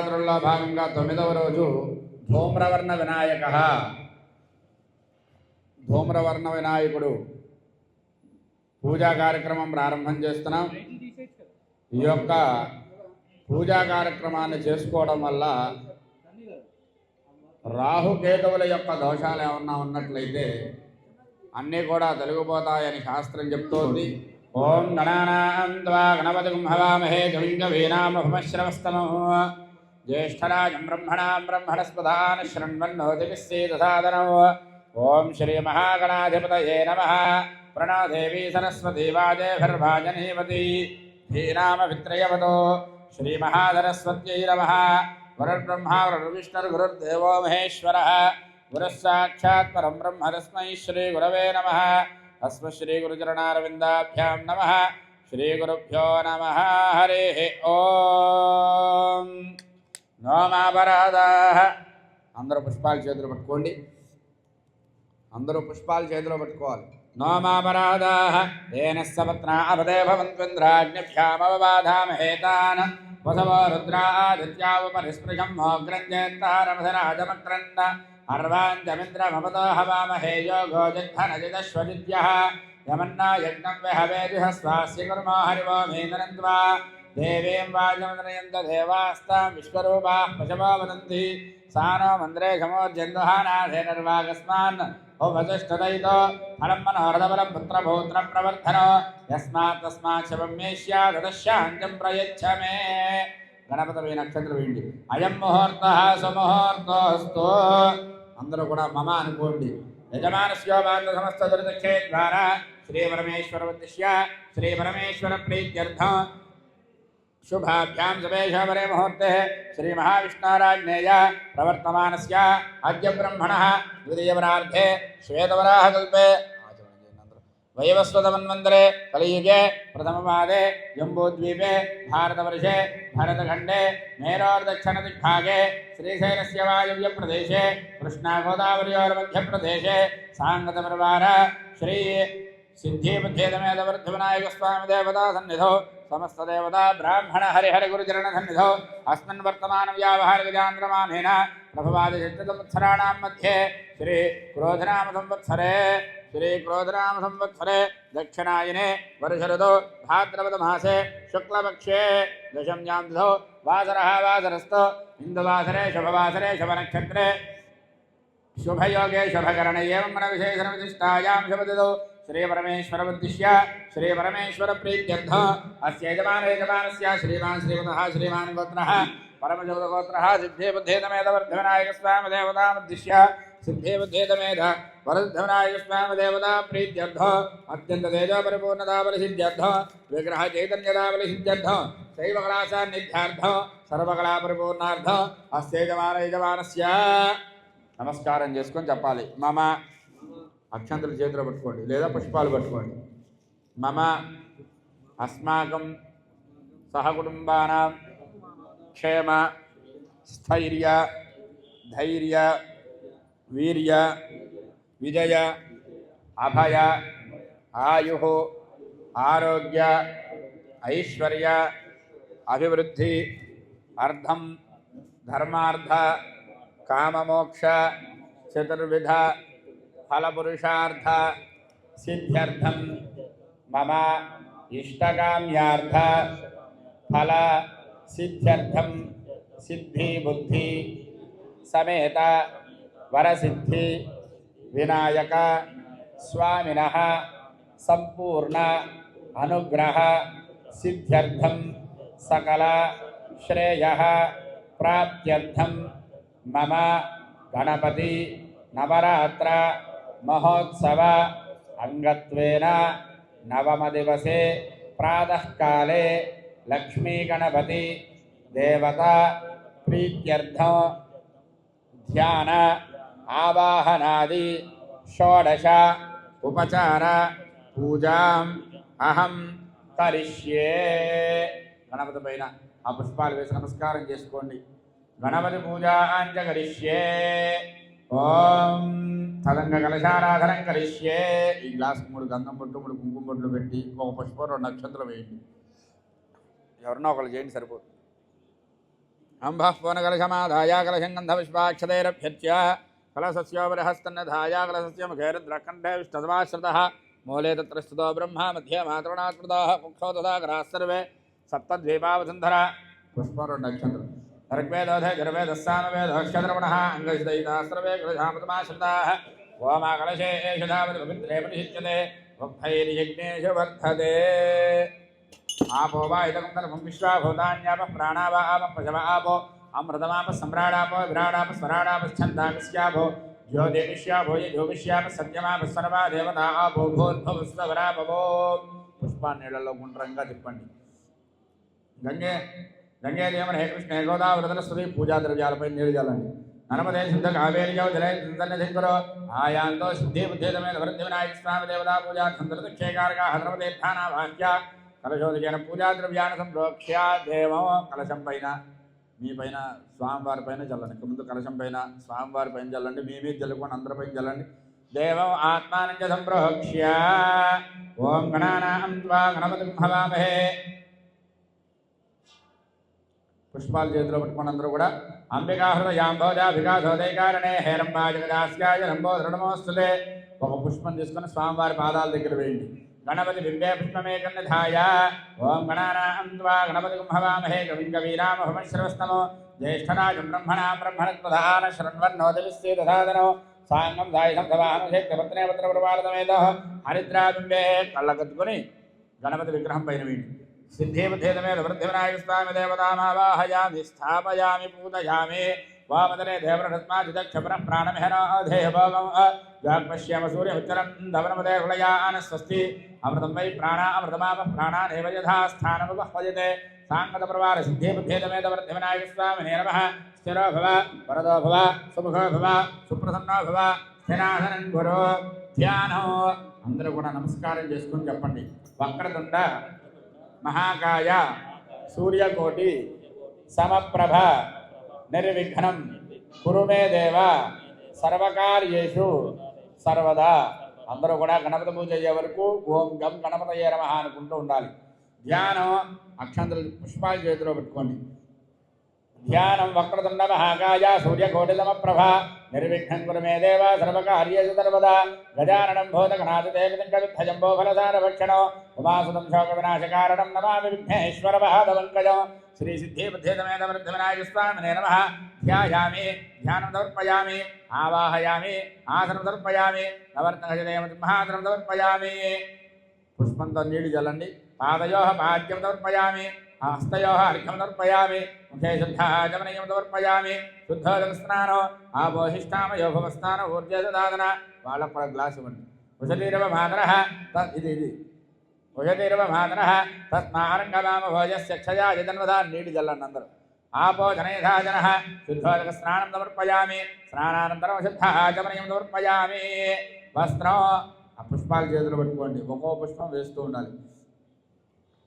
నవరాత్రుల్లో భాగంగా 9వ రోజు ధూమ్రవర్ణ వినాయక. ధూమ్రవర్ణ వినాయకుడు పూజా కార్యక్రమం ప్రారంభం చేస్తున్నాం. ఈ యొక్క పూజా కార్యక్రమాన్ని చేసుకోవడం వల్ల రాహుకేతువుల యొక్క దోషాలు ఏమన్నా ఉన్నట్లయితే అన్నీ కూడా తొలగిపోతాయని శాస్త్రం చెప్తోంది. ఓం గణానాం త్వా గణపతిం హవామహే కవిం కవీనామభమశ్రవస్తమో జ్యేష్ఠరాజం బ్రహ్మణాం బ్రహ్మణస్పదాన శృణ్వన్నోతిభిస్సేదసాదనో. ఓం శ్రీ మహాగణాధిపతయే నమః. ప్రణాదేవి సరస్వతీ వాజేభిర్వాజనీవతి ధీనామ విత్రయవతో శ్రీ మహాసరస్వత్యై నమః. గురుర్బ్రహ్మా గురుర్విష్ణుర్గురుర్దేవో మహేశ్వరः. గురుః సాక్షాత్ పరం బ్రహ్మ తస్మై శ్రీ గురవే నమః. అస్మత్ శ్రీ గురుచరణారవిందాభ్యాం నమః. శ్రీ గురుభ్యో నమః. హరి ఓం. నోమాపరాధాః. అందరూ పుష్పాలు చేతులు పట్టుకోండి. అందరూ పుష్పాలు చేతిలో పట్టుకోవాలి. నోమాపరాధాః తేన సపత్నా అపదే భవంత్వింద్రాగ్నిభ్యామవబాధామహేతాన్ వసవో రుద్రాదిత్యావుపరిస్పృశం మోగ్రంజేత్తారమధరాజమక్రన్న అర్వాంజమింద్రమపదో హవామహే యోగో జగ్ధనజిదశ్వజిద్యః యమన్నా యజ్ఞం విహవేదిహ స్వాస్య కుర్మో హరివో మేంద్రన్వా దేవీం వాజమదనయంత దేవాస్తాం విశ్వరూపాః పశవో వదంతి సానో మంద్రే ఘమోర్జందుహానాథేనర్వాగస్మాన్ ఓభజష్టదయితో ఫలం మనోరథబలం పుత్రభౌత్ర ప్రవర్ధనో యస్మాత్ తస్మాత్ శవం మే స్యాత్ తదశాంతం ప్రయచ్చ మే. గణపతి నక్షత్రం వేయండి. అయం ముహూర్త సుముహూర్తోస్తు. అందరూ కూడా మమ అనుకోండి. యజమానస్యోపాంత సమస్త దురితక్షే ద్వారా శ్రీ పరమేశ్వర ఉద్దిశ్య శ్రీ పరమేశ్వర ప్రీత్యర్థం शुभाभ्यां शुभेशवरे मुहूर्ते श्री महाविष्णुराज्ञेय प्रवर्तमानस्य अद्य ब्रह्मणः द्वितीयवरार्धे श्वेतवराहकल्पे वैवस्वतमन्वन्तरे कलियुगे प्रथमपादे जम्बूद्वीपे भारतवर्षे भरतखण्डे मेरोर्दक्षिणदिग्भागे श्रीशैलस्य वायव्यप्रदेशे कृष्णागोदावर्योर्मध्यप्रदेशे साङ्गतपरिवार श्री सिद्धिबुद्धिदमेदवर्धविनायकस्वामी देवता सन्निधौ समस्त देवता ब्राह्मण हरिहर गुरुचरण सन्निधौ अस्मिन् वर्तमान व्यावहारिकजान्द्रमानेन प्रभवादिशतसंवत्सराणां मध्ये श्री क्रोधनाम संवत्सरे दक्षिणायने वर्षऋतौ भाद्रपदमासे शुक्लपक्षे दशम्यां तिथौ वासरः वासरस्तु इन्दुवासरे शुभवासरे शुभनक्षत्रे शुभयोगे शुभकरणे एवं विशेषणविशिष्टायां शुभतिथौ श्री परमेश्वर उद्दिश्य श्री परमेश्वर प्रीत्यर्थ अस्य यजमानस्य श्रीमान् श्रीमतः श्रीमान् गोत्रः परमशब्दगोत्रः सिद्धिबुद्धिदमेदवर्धविनायकस्वामी देवतामुद्दिश्य सिद्धिबुद्धिदमेद वरदविनायकस्वामी देवता प्रीत्यर्थ अत्यंत तेजो परिपूर्णता बलसिद्ध्यर्थ विग्रह चैतन्यता बलसिद्ध्यर्थ शैवकलासान्निध्यार्थ सर्वकला परिपूर्णार्थ अस्य यजमानस्य నమస్కారం చేసుకొని చెప్పాలి. మమ అక్షంతలు చేతిలో పట్టుకోండి లేదా పుష్పాలు పట్టుకోండి. మమ అస్మాకం సహకుటుంబానాం క్షేమ స్థైర్య ధైర్య వీర్య విజయ అభయ ఆయు ఆరోగ్య ఐశ్వర్య అభివృద్ధి అర్థం ధర్మార్థ కామమోక్ష చతుర్విధ ఫలపురుషార్థ సిద్ధ్యర్థం మమ ఇష్టకామ్యార్థ ఫల సిద్ధ్యర్థం సిద్ధి బుద్ధి సమేత వరసిద్ధి వినాయక స్వామినః సంపూర్ణ అనుగ్రహ సిద్ధ్యర్థం సకల శ్రేయః ప్రాప్త్యర్థం మమ గణపతి నవరాత్ర మహోత్సవ అంగత్వేన నవమ దివసే ప్రాతఃకాలే లక్ష్మీ గణపతి దేవత ప్రీత్యర్థం ధ్యాన ఆవాహనాది షోడశ ఉపచార పూజాం అహం కరిష్యే. గణపతి పైన ఆ పుష్పాలు వేసి నమస్కారం చేసుకోండి. గణపతి పూజాంచ కరిష్యే. ఓం తదంగ కలశారాధనం కరిష్యే. ఈ గ్లాస్ 3 గంధం బొట్టు 3 కుంకుమ బొట్లు పెట్టి ఒక పుష్పం 2 నక్షత్రాలు వేయండి. ఎవరన్నా ఒకళ్ళు చేయండి సరిపోతుంది. अंबः पूर्णकलशमाधाय कलशं गन्धपुष्पाक्षतैरभ्यर्च्य कलशस्योपरिहस्तन्नधाय कलशस्य मुखे रुद्रकण्ठे विष्णुतमाश्रितः मूले तत्र स्थितो ब्रह्मा मध्ये मातृणास्मृताः मुक्षो तथा कराः सर्वे सप्तद्वीपावसुन्धरा पुष्परुण्डक्षत्रम् ऋग्वेदोऽध यजुर्वेदः सामवेदोऽक्षत्रमणः अङ्गसिदयिताः सर्वे कलशामृतमाश्रिताः ओमाकलशे एष धावति पवित्रे प्रतिष्ठ्यते भक्तैर्यज्ञेषु वर्धते आपो वा इदं सर्वं विश्वा भूतान्यापः प्राणावापः पशव आपो अमृतमापः सम्राडापो विराडापः स्वराडापः छन्दामिष्यापो ज्योतिष्यापो योगिष्यापः सत्यमापः सर्वा देवता आपो भूर्भुवस्वरापवो पुष्पान्नीళ్ళలో గుండ్రంగా తిప్పండి గంగే గంగే దేవన హే కృష్ణ గోదావరి పూజా ద్రవ్యాలపై నీళ్ళు చల్లండి నర్మదే శుద్ధ కావేర్యో జలే సన్నిధింకరో ఆయాంతో శుద్ధి బుద్ధితమేన వృద్ధి వినాయక స్వామి దేవతా పూజా సంతృప్తిక్షేకారగా హద్రమదేభ్యానా వాక్య కలశోదకేన పూజా ద్రవ్యాన్ని సంప్రోక్ష్య దేవం కలశం పైన మీ పైన స్వామివారి పైన చల్లండి ముందు కలశం పైన స్వామివారి పైన చల్లండి మీ మీద చల్లుకొని అందరిపైన చల్లండి దేవం ఆత్మానంచ సంప్రోక్ష్య ఓం గణానాం త్వా గణపతిం హవామహే పుష్పాలు చేతిలో పట్టుకుని అందరూ కూడా అంబికా హృదయాంబోజాభికాశోదయకారణే హేరంబా జగదాస్యాయ రంబోధృఢమోస్తుతే ఒక పుష్పం తీసుకుని స్వామివారి పాదాల దగ్గర వేయండి గణపతి బింబే పుష్పమేకన్నిధాయ ఓం గణానాం త్వా గణపతిం హవామహే కవిం కవీనామహమశ్రవస్తమో జ్యేష్ఠరాజం బ్రహ్మణాం బ్రహ్మణస్పదాన శృణ్వన్నోదవిశ్చేదసాదనో సాంగం సాయుధం సవాహనం శక్తిపత్నే పత్రప్రపాలతమేదో హరిద్రాబింబే కళ్ళకత్తుకొని గణపతి విగ్రహం పైన వేయండి सिद्धिबुद्धेदमेव वृद्धिविनायक स्वामी देवतामावाहयामि स्थापयामि पूजयामि वामदने देवरत्मादिदक्षपुरः प्राणमिहनोधेह भोगं जाग्पश्याम सूर्यमुच्चरं धवनमदे हृदयान स्वस्ति अमृतं वै प्राणा अमृतमापः प्राणानेव यथा स्थानमुपह्वजते साङ्गतप्रवार सिद्धिबुद्धेदमेव वृद्धिविनायक स्वामिने नमः स्थिरो भव वरदो भव सुमुखो भव सुप्रसन्नो भव स्थिरासनं गुरो ध्यानो అందరూ కూడా నమస్కారం చేసుకొని చెప్పండి వక్రతుండ महाकाय सूर्यकोटि समप्रभ निर्विघ्नं कुरु मे देव सर्वकार्येषु सर्वदा అందరూ కూడా గణపతి పూజ అయ్యే వరకు ఓం గం గణపతయే నమః అనుకుంటూ ఉండాలి ధ్యానం అక్షంతలు పుష్పాలు చేతిలో పెట్టుకోండి ధ్యానం వక్రతుండ మహాకాయ సూర్యకోటి సమప్రభ నిర్విఘ్నం కురు మే దేవ సర్వకార్యేషు సర్వదా గజాననం భూతగణాధిదేవతింకవిద్ధజంబో ఫలసారభక్షణో ఉమాసుతం శోక వినాశకారణం నమామి విఘ్నేశ్వర మహాదవంకజం శ్రీ సిద్ధి బుద్ధితమేన వృద్ధివినాయక స్వామినే నమః ధ్యాయామి ధ్యానం సమర్పయామి ఆవాహయామి ఆసనం సమర్పయామి నవర్తగజదేవతి మహాసనం సమర్పయామి పుష్పంతో నీళ్లు చల్లండి పాదయోః పాద్యం సమర్పయామి हस्तयोः अर्घ्यं समर्पयामि मुखे शुद्धाचमनीयं समर्पयामि शुद्धोदकस्नानो आपोहिष्ठामयो भवस्नानो ऊर्जदादन వాళ్ళకు కూడా గ్లాస్ ఇవ్వండి ఉషతీరవ మాతరః ఇది ఉషతీరవ మాతరః తస్మారంగమామ భోజస్య క్షయాయ జన్మదా నీటి జల్లండి అందరూ ఆపో జనయధాజనః శుద్ధోదక స్నానం సమర్పయామి స్నానానంతరం శుద్ధాచమనీయం సమర్పయామి వస్త్రం ఆ పుష్పాలు చేతులు పట్టుకోండి ఒక్కో పుష్పం వేస్తూ ఉండాలి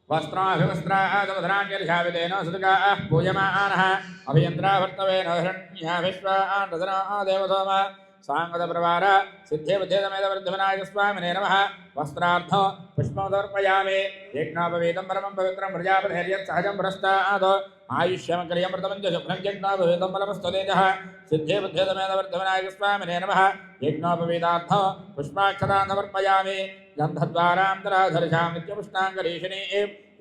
वस्त्राभिवस्त्रादवधराण्यर्षाविदेन सुदुकाः पूयमानः अभियन्त्राभर्तवेन हिरण्याभिश्वानरदनो देवसोम साङ्गतप्रवार सिद्धिबुद्धिदमेव वृद्धिविनायक स्वामिने नमः वस्त्रार्थो पुष्पं समर्पयामि यज्ञोपवीतं परमं पवित्रं प्रजापतिर्यत् सहजं पुरस्तात् आयुष्यमग्र्यमृतमं च शुभ्रं यज्ञोपवीतं बलमस्तुतेजः सिद्धिबुद्धिदमेव वृद्धिविनायक स्वामिने नमः यज्ञोपवीतार्थो पुष्पाक्षतान् समर्पयामि गन्धद्वारान्तराधर्षां नित्यपुष्टाङ्गरीषिणी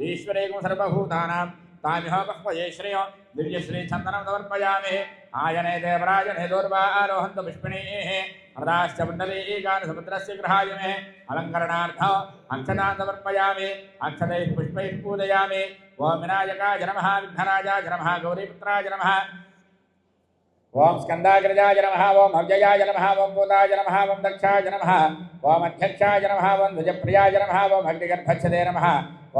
ईश्वरेकं सर्वभूतानां तामिह बह्वये श्रेयो दिव्यश्रीचन्दनं समर्पयामि आयने देवराजने दूर्वारोहन्त पुष्पिणीः हृदाश्च पुण्डलीकानि समुद्रस्य गृहाय मे अलङ्करणार्थं अक्षतान् समर्पयामि अक्षतैः पुष्पैः पूजयामि ॐ विनायकाय नमः विघ्नराजाय नमः गौरीपुत्राय नमः ओम स्कंदाग्रजाय नमः ओम अव्ययाय नमः ओम भूताय नमः ओम दक्षाय नमः ओम अध्यक्षाय नमः ओम ध्वजप्रियाय नमः ओम अग्निगर्भच्छदे नमः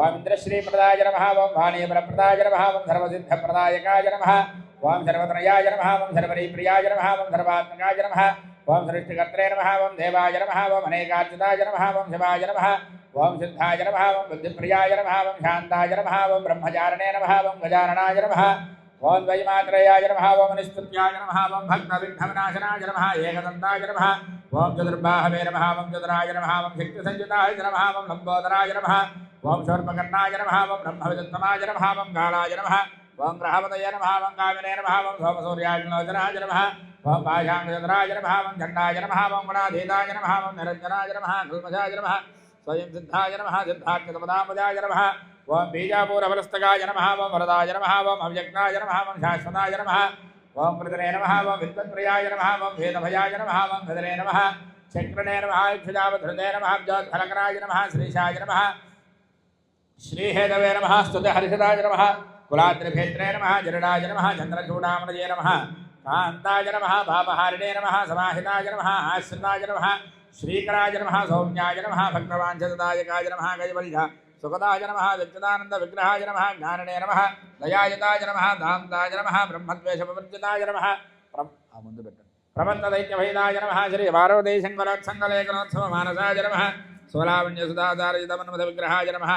ओम इंद्रश्रीप्रदाय नमः ओम वाणीवरप्रदाय नमः ओम सर्वसिद्धप्रदायकाय नमः ओम सर्वत्रयाय नमः ओम सर्वरीप्रियाय नमः ओम सर्वात्मकाय नमः ओम सृष्टिकर्त्रे नमः ओम देवाय नमः ओम अनेकाच्युताय नमः ओम शिवाय नमः ओम सिद्धाय नमः ओम बुद्धिप्रियाय नमः ओम शान्ताय नमः ओम ब्रह्मचारिणे नमः ओम गजाननाय नमः ओम वैमात्रयाय नमः ओम निस्तुत्याय नमः ओम भक्तविघ्नविनाशनाय नमः एकदन्ताय नमः ओम चतुर्बाहवे नमः ओम चतुराय नमः ओम शक्तिसंयुताय नमः ओम लंबोदराय नमः ओम शूर्पकर्णाय नमः ओम ब्रह्मविदुत्तमाय नमः ओम कालाय नमः ఓం గ్రహపతయ నమః ఓం కామినే నమః ఓం సోమసూర్యాగ్నోచరాయ నమః ఓం పాశాంగచంద్రాయ నమః ఓం చండాయ నమః ఓం గుణాధీతాయ నమః ఓం నిరంజనాయ నమః కల్మషాయ నమః స్వయం సిద్ధాయ నమః సిద్ధార్థపదామజాయ నమః ఓం బీజాపూరఫలస్తకాయ నమః ఓం వరదాయ నమః ఓం అవ్యక్తాయ నమః ఓం శాశ్వతాయ నమః ఓం కృతనే నమః ఓం విద్వత్ప్రియాయ నమః ఓం వేదభయాయ నమః ఓం భద్రే నమః చక్రనే నమః క్షుజావధృతే నమః అబ్జోద్ఫలకరాయ నమః శ్రీశాయ నమః శ్రీహేదవే నమః స్తుతిహర్షితాయ నమః కులాద్రిభేత్రే నమః జరడాయ నమః చంద్రచూడామణయే నమః కాంతాయ నమః పాపహారిణే నమః సమాహితాయ నమః ఆశ్రితాయ నమః శ్రీకరాయ నమః సౌమ్యాయ నమః భక్తవాంఛదాయకాయ నమః కైవల్య సుఖదాయ నమః విద్యుదానంద విగ్రహాయ నమః జ్ఞాననే నమః దయాయుతాయ నమః దాంతాయ నమః బ్రహ్మద్వేషవివర్జితాయ నమః ముందు పెట్టండి ప్రబంధదైత్యభైదాయ నమః శ్రీ వారవదేశంకరోత్సంగలేఖనోత్సవ మానసాయ నమః స్వలావణ్యసుధాధారజితమన్మథ విగ్రహాయ నమః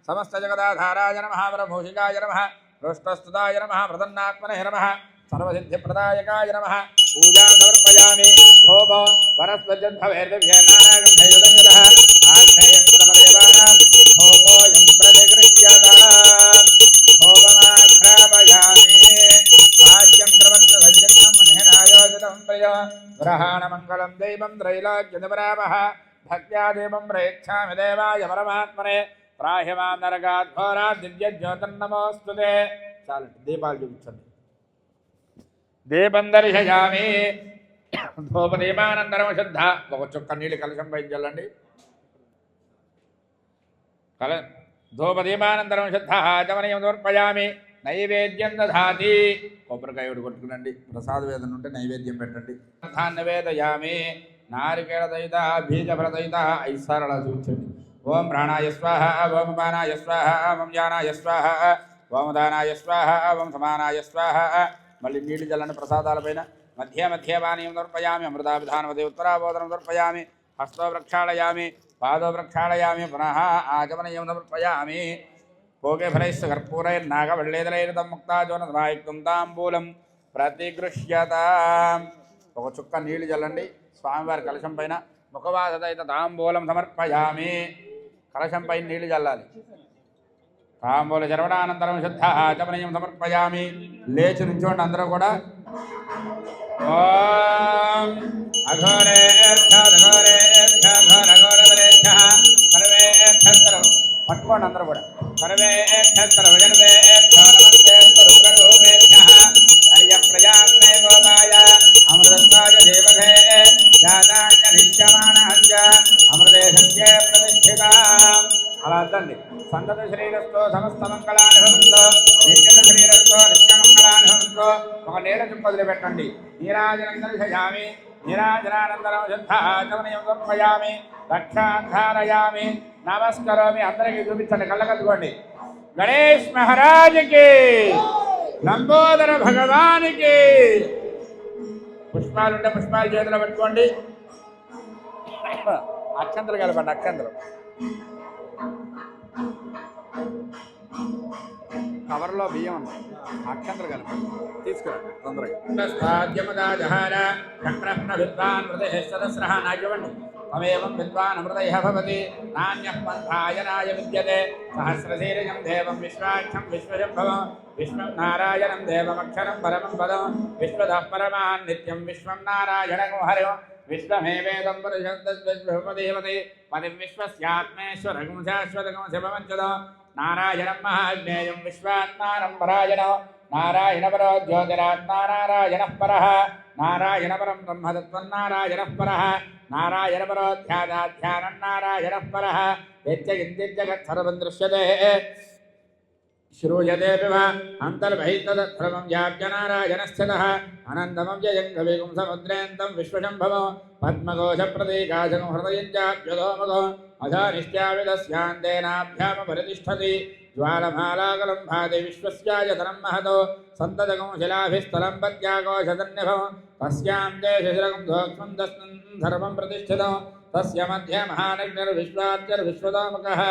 సమస్త జగదాధారాయ నమః వరభూషికాయ నమః రోష్టస్తుదాయ నమః ప్రదన్నాత్మనే నమః సర్వసిద్ధిప్రదాయకాయ నమః పూజాం సమర్పయామి ధూప వరస్వజంధవేర్దిభ్యేనానాగంధయుధయుధః ఆగ్నేయస్పరమదేవానాం ధూపోయం ప్రతిగృహ్యతాం ధూపమాఘ్రాపయామి ఆజ్యం ప్రవంతసజ్జం మన్యనాయోజితం ప్రియ గ్రహాణమంగళం దైవం త్రైలోక్యదివరామః భక్త్యా దేవం ప్రేక్షామి దేవాయ పరమాత్మనే ప్రాహ్యమాం నరకాద్ఘోరాత్ దివ్యజ్యోతిర్నమోస్తుతే. చాలండి, దీపాలు చూపించండి. దీపం దర్శయామి ధూపదీపానంతరం శుద్ధ ఒక చుక్క నీళ్ళు కలశం పైన చల్లండి. ధూపదీపానంతరం శుద్ధ ఆచమనీయం సమర్పయామి నైవేద్యం దధాతి. కొబ్బరికాయ కొట్టుకునండి. ప్రసాద వేదన ఉంటే నైవేద్యం పెట్టండి. నివేదయామి నారికేళ దయిత బీజఫలదయిత 5 సార్లు అలా చూపించండి. ఓం ప్రాణాయ స్వాహ ఓం అపానాయ స్వాహ ఓం యానాయ స్వాహ ఓం దానాయ స్వాహ ఓం సమానాయ స్వాహ. మళ్ళీ నీళ్లు చల్లని ప్రసాదాలపైన. మధ్య మధ్య పానీయం సమర్పయామి అమృతాభిధానవతి ఉత్తరాబోధనం సమర్పయామి. హస్తో ప్రక్షాళయామి పాదో ప్రక్షాళయామి పునః ఆచమనీయం సమర్పయామి. భోగే ఫలైశ్చ కర్పూరైర్నాగవల్లేదరైరతం ముక్తాచోనసమాయుక్తం తాంబూలం ప్రతిగృహ్యతాం. ఒక చుక్క నీళ్లు చల్లండి స్వామివారి కలశం పైన. ముఖవాసదైత తాంబూలం సమర్పయామి. కలశం పైన నీళ్లు చల్లాలి. తాంబూల చర్వణానంతరం శుద్ధ ఆచమనీయం సమర్పయామి. లేచి నుంచోండి అందరూ కూడా. ఓం అఘోరేఘోరేఘోరఘోరవరేఘ పట్టుకోండి అందరూ కూడా. ప్రజామే గోపాయ అమృతాయ దేవే జాతాన్యనిష్యమానాంజ అమృతే సత్యే ప్రతిష్ఠిత. అలా అద్దండి. సంతత శరీరస్తో సమస్త మంగళానుభవంతో నిత్యత శరీరస్తో నిత్యమంగళానుభవంతో ఒక నీళ్ళ చుక్క వదిలిపెట్టండి. నీరాజనం దర్శయామి. నీరాజనానందరం శుద్ధ ఆచమనీయం సమర్పయామి. రక్షాధారయామి. నమస్కరోమి. అందరికీ చూపించండి, కళ్ళకద్దుకోండి. గణేష్ మహారాజ్కి, లంబోదర భగవానికి. పుష్పాలుంటే పుష్పాలు చేతిలో పెట్టుకోండి. అక్షంతలు కలపండి. అక్షంతలు కవర్లో బియ్యం ఉన్నాయి. అక్షంతలు కలపండి. తీసుకురండి తొందరగా. విద్వాన్ హృదయస్రహ నాయవండి. తమేవం విద్వాన్ అమృతయ భవతి నాణ్యః పంథాయనాయ విద్యతే. సహస్రశీర్షం దేవం విశ్వాక్షం విశ్వశంభవం విశ్వం నారాయణం దేవమక్షరం పరమం పదం విశ్వదః పరమాన్ నిత్యం విశ్వం నారాయణం హరిం విశ్వమేవేదం పరిషద్దేవతే పదిం విశ్వస్యాత్మేశ్వరగం శాశ్వతగం శివమంచద నారాయణం మహాజ్ఞేయం విశ్వాత్మానం పరాయణం నారాయణ పరో జ్యోతిరాత్మా నారాయణః పరః నారాయణ పరం బ్రహ్మతత్వం నారాయణః పరః నారాయణ పరోధ్యాదాధ్యానం నారాయణః పరః యజ్జగత్ సర్వం దృశ్యతే శ్రూయతే అంతర్బహిర్తదత్సర్వం వ్యాప్య నారాయణస్థితః అనంతమం జయం కవిగుం సముద్రేంతం విశ్వశంభవం పద్మకోశ ప్రతీకాశం హృదయం చాప్యుధోముఖం అధానిష్ట్యావిదస్యాంతేనాభ్యామపరితిష్ఠతి జ్వాలమాలాకలం భాతి విశ్వస్యాయతనం మహతో సంతతకం శిలాభిస్థలం పత్యాకోశదన్యభం తస్యాం దేశశిరకం ధోక్ష్మం దస్మిన్ సర్వం ప్రతిష్ఠితం తస్య మధ్య మహానగ్నిర్విశ్వాద్యర్విశ్వతోముఖః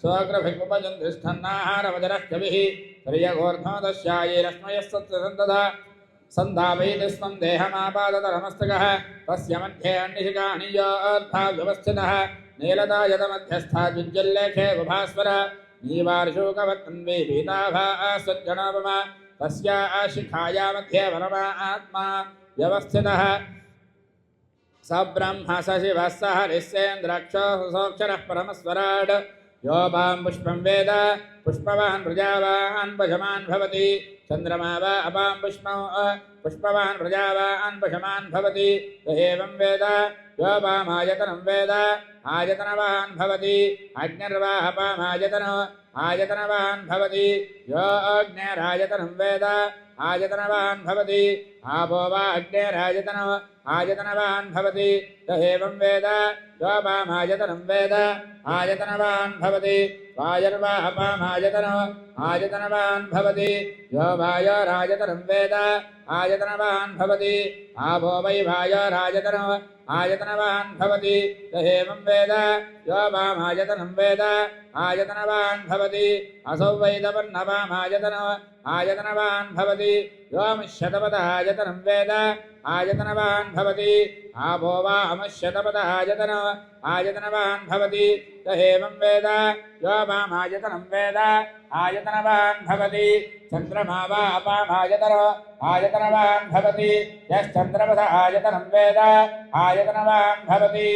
స్వగ్రభిముపజంతిష్ఠన్నాహారవజరశ్చభిః శ్రియగోర్ధ్వదశ్యాయైరశ్మయస్తత్సంతదా సంధాపయతిస్వం దేహమాపాదతరమస్తకः తస్య మధ్యే అన్నిషికానియోర్ధావ్యవస్థితः నీలదాయతమధ్యస్థాద్విజ్జల్లేఖే విభాస్వర నీవార్షూకవత్న్వే పీతాభా సజ్జనోపమ तस्या शिखाया मध्ये परमात्मा व्यवस्थितः स ब्रह्म स शिवः स हरिश्चेन्द्राक्षो सोऽक्षरः परमस्वराट् यो वां पुष्पं वेद पुष्पवान् प्रजावान् पशमान् भवति चन्द्रमा वा अपां पुष्पवान् प्रजावान् पशमान् भवति य एवं वेद यो वामायतनं वेद आयतनवान् भवति अग्निर्वा अपामायतनो आयतनवान् भवति यो अग्नेरायतनं वेद आयतनवान् भवति आपो वा अग्नेरायतनो आयतनवान् भवति य एवं वेद यो वामायतनं वेद आयतनवान् भवति वायुर्वा अपामायतनो आयतनवान् भवति यो वायोरायतनं वेद आयतनवान् भवति आपो वै वायोरायतनो आयतनवान् भवति य एवं वेद यो वामायतनं वेद आयतनवान् भवति असौ वैदवन्नवामायतनो आयतनवान् भवति यो मिश्यतपदायतनं वेद आयतनवान् भवति आपो वा अमश्यतपदः आयतनो आयतनवान् भवति य एवं वेद यो वामायतनं वेद आयतनवान् भवति चन्द्रमा वा अपामायतनो आयतनवान् भवति यश्चन्द्रमस आयतनं वेद आयतनवान् भवति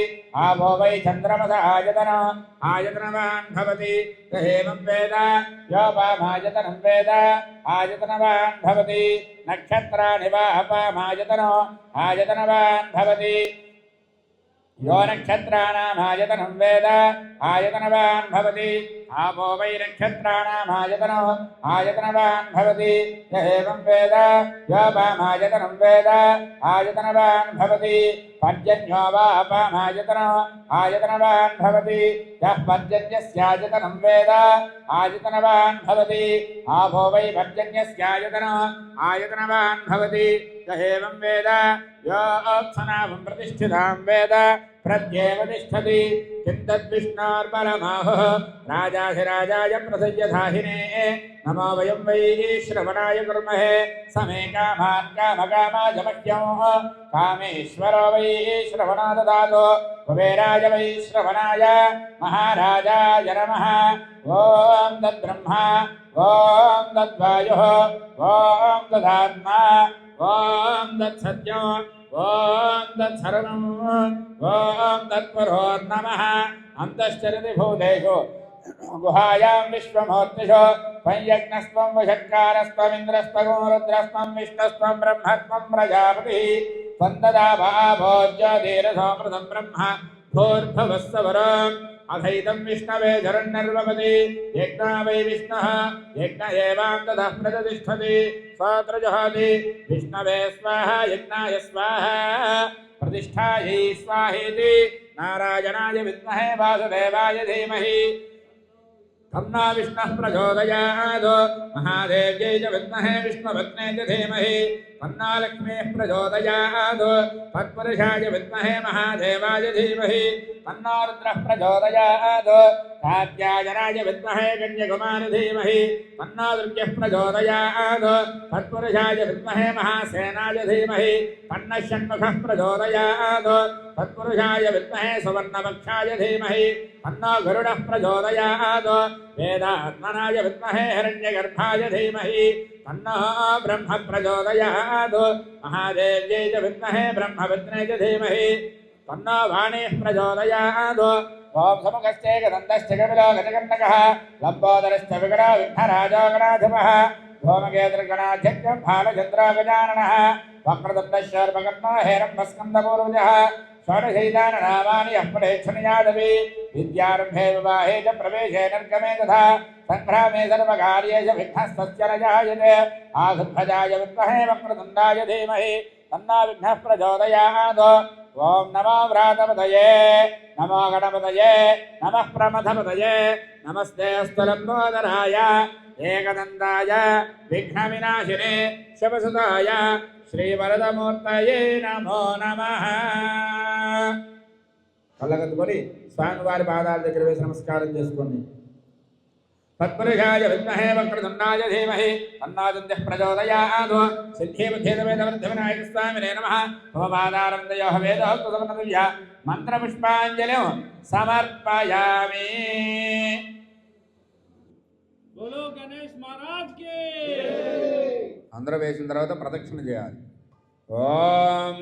आपो वै चन्द्रमस आयतनो आयतनवान् भवति य एवं वेद यो वामायतनं वेद आयतनवान् भवति नक्षत्राणि वा अपामायतनो आयतनवान् भवति यो नक्षत्राणामायतनं वेद आयतनवान् भवति आपो वै नक्षत्राणामायतनो आयतनवान् भवति य एवं वेद यो वामायतनं वेद आयतनवान् भवति पर्जन्यो वा अपामायतनो आयतनवान् भवति यः पर्जन्यस्यायतनं वेद आयतनवान् भवति आपो वै पर्जन्यस्यायतनो आयतनवान् भवति य एवं वेद यो अप्सनाभं प्रतिष्ठितां वेद प्रत्येव तिष्ठति किं तद्विष्णोर्परमाहुः राजाधिराजाय प्रसय्यधाहिने नमो वयं वै श्रवणाय कुर्महे समे कामान् कामकामाय मह्यं कामेश्वरो वै श्रवणो ददातु कुबेराय वै श्रवणाय महाराजाय नमः ॐ तद्ब्रह्मा ॐ तद्वायुः ॐ तदात्मा ॐ तत्सत्यो ॐ तत्सर्वं ॐ तत्पुरोर्नमः अन्तश्चरति भूतेषु गुहायां विश्वमूर्तिषु संयज्ञस्त्वं वषट्कारस्त्वमिन्द्रस्त्वं रुद्रस्त्वं विष्णुस्त्वं ब्रह्मस्त्वं प्रजापतिः त्वं ज्योतिरसोऽमृतं ब्रह्म भूर्भुवस्सवरम् अथैतं विष्णवे धरन्नर्वपति यज्ञा वै विष्णुः यज्ञ एवां ततः प्रतिष्ठति स्वात्रजहाति विष्णवे स्वाहा यज्ञाय स्वाहा प्रतिष्ठायै स्वाहेति नारायणाय विद्महे वासुदेवाय धीमहि तन्नो विष्णुः प्रचोदयात् महादेव्यै च विद्महे विष्णुपत्न्यै च धीमहि तन्नो लक्ष्मीः प्रचोदयात् तत्पुरुषाय विद्महे महादेवाय धीमहि तन्नो रुद्रः प्रचोदयात् कात्यायनाय विद्महे कन्याकुमारी धीमहि तन्नो दुर्गः प्रचोदयात् तत्पुरुषाय विद्महे महासेनाय धीमहि तन्नः षण्मुखः प्रचोदयात् तत्पुरुषाय विद्महे सुवर्णपक्षाय धीमहि तन्नो गरुडः प्रचोदयात् वेदात्मनाय विद्महे हिरण्यगर्भाय धीमहि तन्नो ब्रह्म प्रचोदयात् महादेव्यै च विद्महे ब्रह्मपत्न्यै च धीमहि तन्नो वाणीः प्रचोदयात् ॐ समुखश्चैकदन्तश्च कपिलो गजकर्णकः लम्बोदरश्च विकटो विघ्नराजो गणाधिपः धूमकेतुर्गणाध्यक्षः भालचन्द्रो गजाननः वक्रतुण्डश्चोर्पकर्णो हेरम्बस्कन्दपूर्वजः षोडशैताननामानि यः पठेच्छुनियादपि विद्यारम्भे विवाहे च प्रवेशे निर्गमे तथा सङ्ग्रामे सर्वकार्येषु विघ्नस्तस्य न जायते आसुभजाय विद्महे वक्रतुण्डाय धीमहि तन्नो विघ्नः प्रचोदयात् ॐ नमो व्रातपतये नमो गणपतये नमः प्रमथपतये नमस्ते अस्तु लम्बोदराय एकदन्ताय विघ्नविनाशिने शुभसुताय श्रीवरदमूर्तये नमो नमः కళ్ళగద్దుకొని స్వామివారి పాదాల దగ్గర వేసి నమస్కారం చేసుకోండి तत्पुरुषाय विद्महे वक्रतुण्डाय धीमहि तन्नोऽदित्यः प्रचोदयात् सिद्धिबुद्धिसमेतवर्धविनायक स्वामिने नमः भवपादारविन्दयोः वेदोक्तसमन्वितया मन्त्रपुष्पाञ्जलिं समर्पयामि। बोलो गणेश महाराज के। అందరూ వేసిన తర్వాత ప్రదక్షిణ చేయాలి. ఓం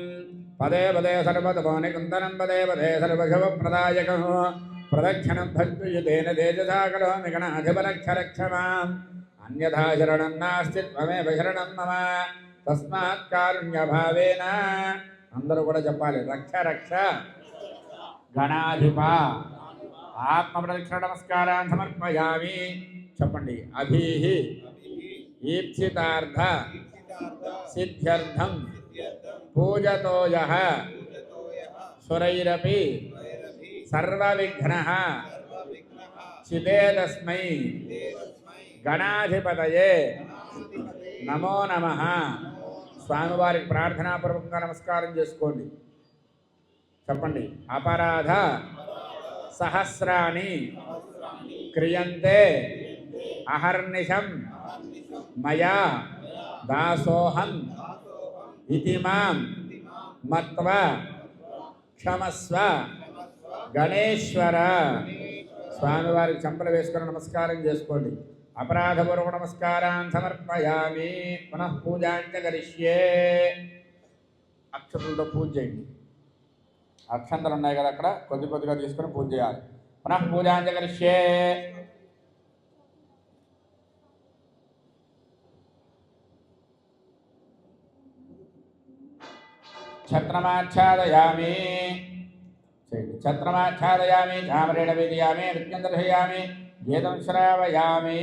పదే పదే సర్వతమోని కుందనం పదే పదే సర్వశవ ప్రదాయకం ప్రదక్షిణం భక్తియుతేన తేజసా కరోమి గణాధిపరక్షరక్షమాం అన్యథా శరణం నాస్తి త్వమేవ శరణం మమ తస్మాత్ కారుణ్యభావేన. అందరూ కూడా చెప్పాలి. రక్ష రక్ష గణాధిప. ఆత్మ ప్రదక్షిణ నమస్కారాన్ని సమర్పయామి. చెప్పండి. అభీహి ఈప్సితార్థ సిద్ధ్యర్థం పూజతోయః సురైరపి సర్వవిఘ్నః చిదేతస్మై గణాధిపతయే నమో నమః. స్వామివారికి ప్రార్థనాపూర్వకంగా నమస్కారం చేసుకోండి. చెప్పండి. అపరాధ సహస్రాణి క్రియంతే అహర్నిశం మయా దాసోహం ఇతి మాం మత్వా క్షమస్వ గణేశ్వర. స్వామివారికి చెంపలు వేసుకొని నమస్కారం చేసుకోండి. అపరాధపూర్వక నమస్కారాన్ని సమర్పయామి. పునః పూజాంచ కరిష్యే. అక్షతులతో పూజ చేయండి. అక్షంతలు ఉన్నాయి కదా, అక్కడ కొద్ది కొద్దిగా తీసుకొని పూజ చేయాలి. పునః పూజాంచ కరిష్యే. ఛత్రమాచ్ఛాదయామి. ఛత్రమాచ్ఛాదయామి. ఛామరేణ వేదయామి. నృత్యం దర్శయామి. గీతం శ్రావయామి.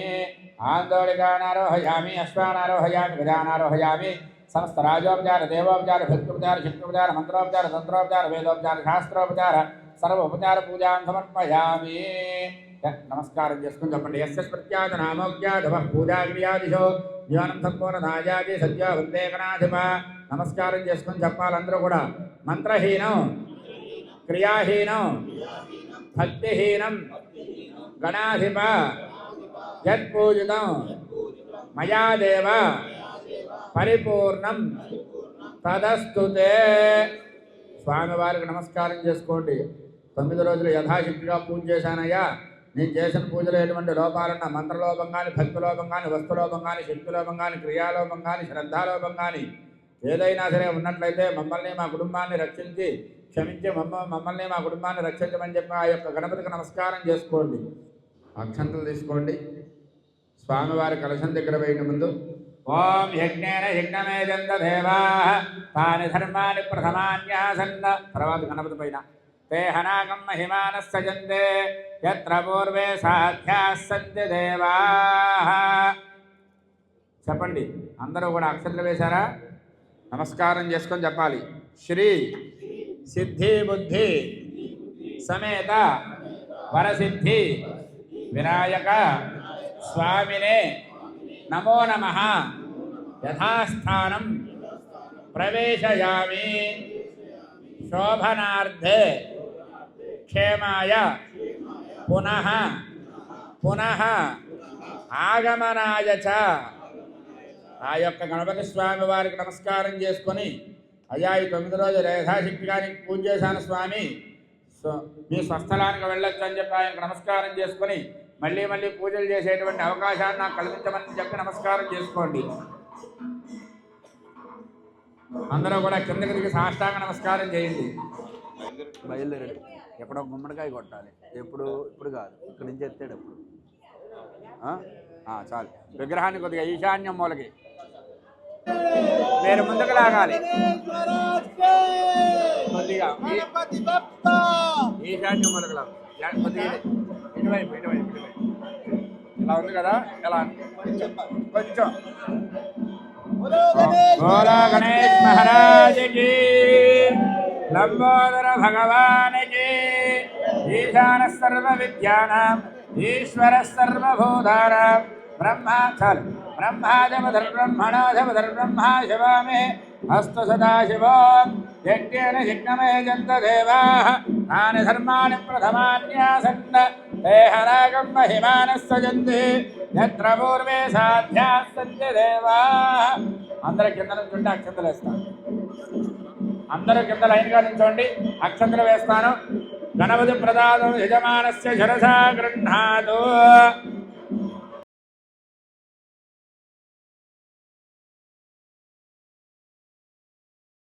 ఆందోళికానారోహయామి. అశ్వానారోహయామి. గజానారోహయామి. సమస్త రాజోపచార దేవోపచార భక్తోపచార శక్తోపచార మంత్రోపచార తంత్రోపచార వేదోపచార శాస్త్రోపచార సర్వోపచార పూజాం సమర్పయామి. నమస్కారం చేసుకుని చెప్పండి. యస్య స్మృత్యాద నామోక్యాద పూజాక్రియాదిశో జీవనం సంపూర్ణదాయాది సత్య వందేకనాధిప. నమస్కారం చేసుకుని చెప్పాలి అందరూ కూడా. మంత్రహీనం క్రియాహీనం భక్తిహీనం గణాధిప యత్పూజితం మయా దేవ పరిపూర్ణం తదస్తుతే. స్వామివారికి నమస్కారం చేసుకోండి. 9 రోజులు యథాశక్తిగా పూజ చేశానయ్యా. నేను చేసిన పూజలో ఎటువంటి లోపాలన్నా మంత్రలోపం కానీ, భక్తిలోపం కానీ, వస్తులోపం కానీ, శక్తిలోపం కానీ, క్రియాలోపం కానీ, శ్రద్ధాలోపం కానీ ఏదైనా సరే ఉన్నట్లయితే మమ్మల్ని మా కుటుంబాన్ని రక్షించి క్షమించి మమ్మల్ని మా కుటుంబాన్ని రక్షించమని చెప్పి ఆ యొక్క గణపతికి నమస్కారం చేసుకోండి. అక్షంతలు తీసుకోండి. స్వామివారి కలశం దగ్గర వేయక ముందు ఓం యజ్ఞేన యజ్ఞమేజంత దేవాః తాని ధర్మాని ప్రథమాన్యాసన్న. తర్వాత గణపతి పైన తే హనాగం మహిమానః సజంతే యత్ర పూర్వే సాధ్యాః సంతి దేవాః. చెప్పండి. అందరూ కూడా అక్షంతలు వేశారా? నమస్కారం చేసుకొని చెప్పాలి. శ్రీ సిద్ధి బుద్ధి సమేత వరసిద్ధి వినాయక స్వామినే నమో నమః. యథాస్థానం ప్రవేశయామి. శోభనార్థే క్షేమాయ పునః పునః ఆగమనాయ చ. ఆ యొక్క గణపతి స్వామి వారికి నమస్కారం చేసుకొని, అయ్యా ఈ 9 రోజులు యథాశక్తిగా పూజ చేశాను స్వామి, మీ స్వస్థలానికి వెళ్ళొచ్చు అని చెప్పి ఆయనకు నమస్కారం చేసుకొని మళ్ళీ మళ్ళీ పూజలు చేసేటువంటి అవకాశాన్ని నాకు కల్పించమని చెప్పి నమస్కారం చేసుకోండి. అందరూ కూడా కిందకి దిగి సాష్టాంగ నమస్కారం చేయండి. బయలుదేరాడు. ఎక్కడో గుమ్మడికాయ కొట్టాలి. ఇప్పుడు కాదు, ఇక్కడి నుంచి ఎత్తేటప్పుడు చాలు. విగ్రహాన్ని కొద్దిగా ఈశాన్యం మూలకి మీరు ముందుకు లాగాలి. కొద్దిగా ఈశాన్యం మూలకి లాగా. కొద్దిగా ఇటువైపు ఇలా ఉంది కదా, ఎలా కొంచెం. బోలో గణేష్ మహారాజ్ కి, లంబోదర భగవాన్ కి, ఈశాన సర్వ విద్యానాం ఈశ్వర సర్వభూతానాం బ్రహ్మాధిపతిర్బ్రహ్మణోధిపతిర్బ్రహ్మా శివామే అస్తు సదాశివం. యజ్ఞేన యజ్ఞమేజంత దేవాః తాని ధర్మాని ప్రథమాన్యాసన్న తే హనాగం మహిమానః సజంతి యత్ర పూర్వే సాధ్యాః సంతి దేవాః. అందరూ కింద నుంచుంటే అక్షంతలు వేస్తాను. అందరూ కింద లైన్గా నుంచోండి. అక్షంతలు వేస్తాను. గణపతి ప్రదాదం యజమానస్య శిరసా గృహ్ణాతు.